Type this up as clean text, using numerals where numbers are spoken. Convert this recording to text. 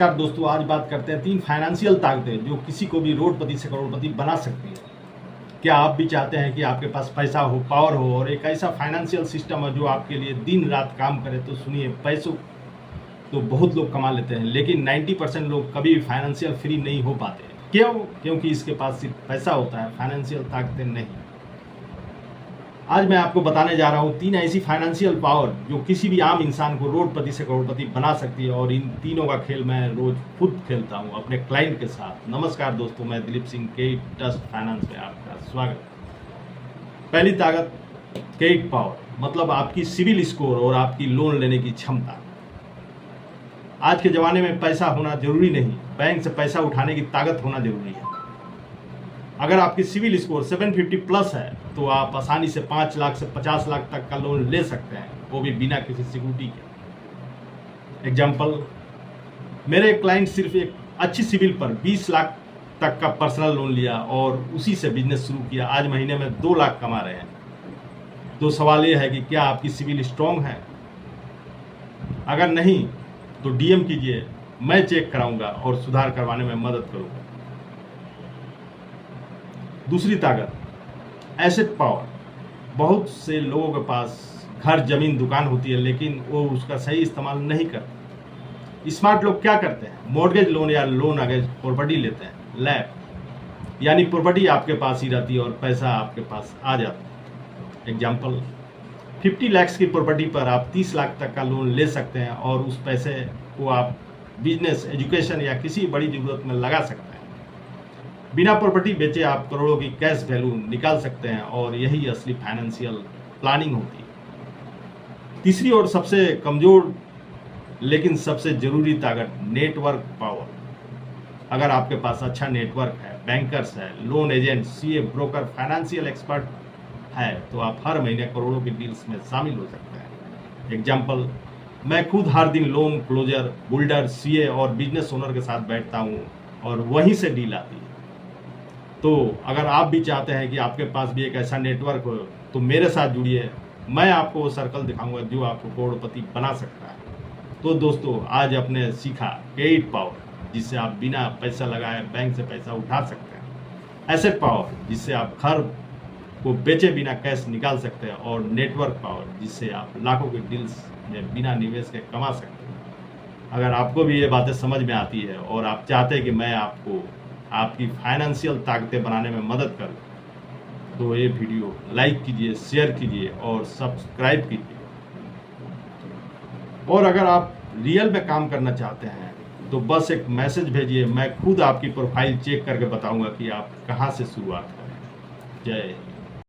यार दोस्तों, आज बात करते हैं 3 फाइनेंशियल ताकतें जो किसी को भी रोडपति से करोड़पति बना सकती है। क्या आप भी चाहते हैं कि आपके पास पैसा हो, पावर हो और एक ऐसा फाइनेंशियल सिस्टम है जो आपके लिए दिन रात काम करे? तो सुनिए, पैसों तो बहुत लोग कमा लेते हैं, लेकिन 90% लोग कभी भी फाइनेंशियल फ्री नहीं हो पाते। क्यों? क्योंकि इसके पास सिर्फ पैसा होता है, फाइनेंशियल ताकतें नहीं। आज मैं आपको बताने जा रहा हूँ 3 ऐसी फाइनेंशियल पावर जो किसी भी आम इंसान को रोडपति से करोड़पति बना सकती है, और इन तीनों का खेल मैं रोज खुद खेलता हूँ अपने क्लाइंट के साथ। नमस्कार दोस्तों, मैं Dilip Singh, Kate Trust Finance में आपका स्वागत। पहली ताकत, क्रेडिट पावर, मतलब आपकी सिविल स्कोर और आपकी लोन लेने की क्षमता। आज के ज़माने में पैसा होना जरूरी नहीं, बैंक से पैसा उठाने की ताकत होना जरूरी है। अगर आपकी सिविल स्कोर 750 प्लस है तो आप आसानी से 5 लाख से 50 लाख तक का लोन ले सकते हैं, वो भी बिना किसी सिक्योरिटी के। एग्जाम्पल, मेरे क्लाइंट सिर्फ एक अच्छी सिविल पर 20 लाख तक का पर्सनल लोन लिया और उसी से बिजनेस शुरू किया। आज महीने में 2 लाख कमा रहे हैं। तो सवाल ये है कि क्या आपकी सिविल स्ट्रॉन्ग है? अगर नहीं तो डीएम कीजिए, मैं चेक कराऊंगा और सुधार करवाने में मदद करूंगा। दूसरी ताकत, एसेट पावर। बहुत से लोगों के पास घर, जमीन, दुकान होती है, लेकिन वो उसका सही इस्तेमाल नहीं करते। स्मार्ट लोग क्या करते हैं? मॉर्गेज लोन या लोन अगेंस्ट प्रॉपर्टी लेते हैं, लैब, यानी प्रॉपर्टी आपके पास ही रहती है और पैसा आपके पास आ जाता है। एग्जाम्पल, 50 लाख की प्रॉपर्टी पर आप 30 लाख तक का लोन ले सकते हैं और उस पैसे को आप बिजनेस, एजुकेशन या किसी बड़ी जरूरत में लगा सकते हैं। बिना प्रॉपर्टी बेचे आप करोड़ों की कैश वैल्यू निकाल सकते हैं, और यही असली फाइनेंशियल प्लानिंग होती है। तीसरी और सबसे कमजोर लेकिन सबसे जरूरी ताकत, नेटवर्क पावर। अगर आपके पास अच्छा नेटवर्क है, बैंकर्स है, loan agent, CA, broker, financial expert है, तो आप हर महीने करोड़ों की डील्स में शामिल हो सकते हैं। एग्जाम्पल, मैं खुद हर दिन लोन क्लोजर, बिल्डर, सीए और बिजनेस ओनर के साथ बैठता हूँ और वहीं से डील आती है। तो अगर आप भी चाहते हैं कि आपके पास भी एक ऐसा नेटवर्क हो, तो मेरे साथ जुड़िए। मैं आपको वो सर्कल दिखाऊंगा जो आपको करोड़पति बना सकता है। तो दोस्तों, आज आपने सीखा क्रेडिट पावर, जिससे आप बिना पैसा लगाए बैंक से पैसा उठा सकते हैं। एसेट पावर, जिससे आप घर को बेचे बिना कैश निकाल सकते हैं। और नेटवर्क पावर, जिससे आप लाखों के डील्स में बिना निवेश के कमा सकते हैं। अगर आपको भी ये बातें समझ में आती है और आप चाहते हैं कि मैं आपको आपकी फाइनेंशियल ताकतें बनाने में मदद करूं, तो ये वीडियो लाइक कीजिए, शेयर कीजिए और सब्सक्राइब कीजिए। और अगर आप रियल में काम करना चाहते हैं तो बस एक मैसेज भेजिए, मैं खुद आपकी प्रोफाइल चेक करके बताऊंगा कि आप कहां से शुरुआत करें। जय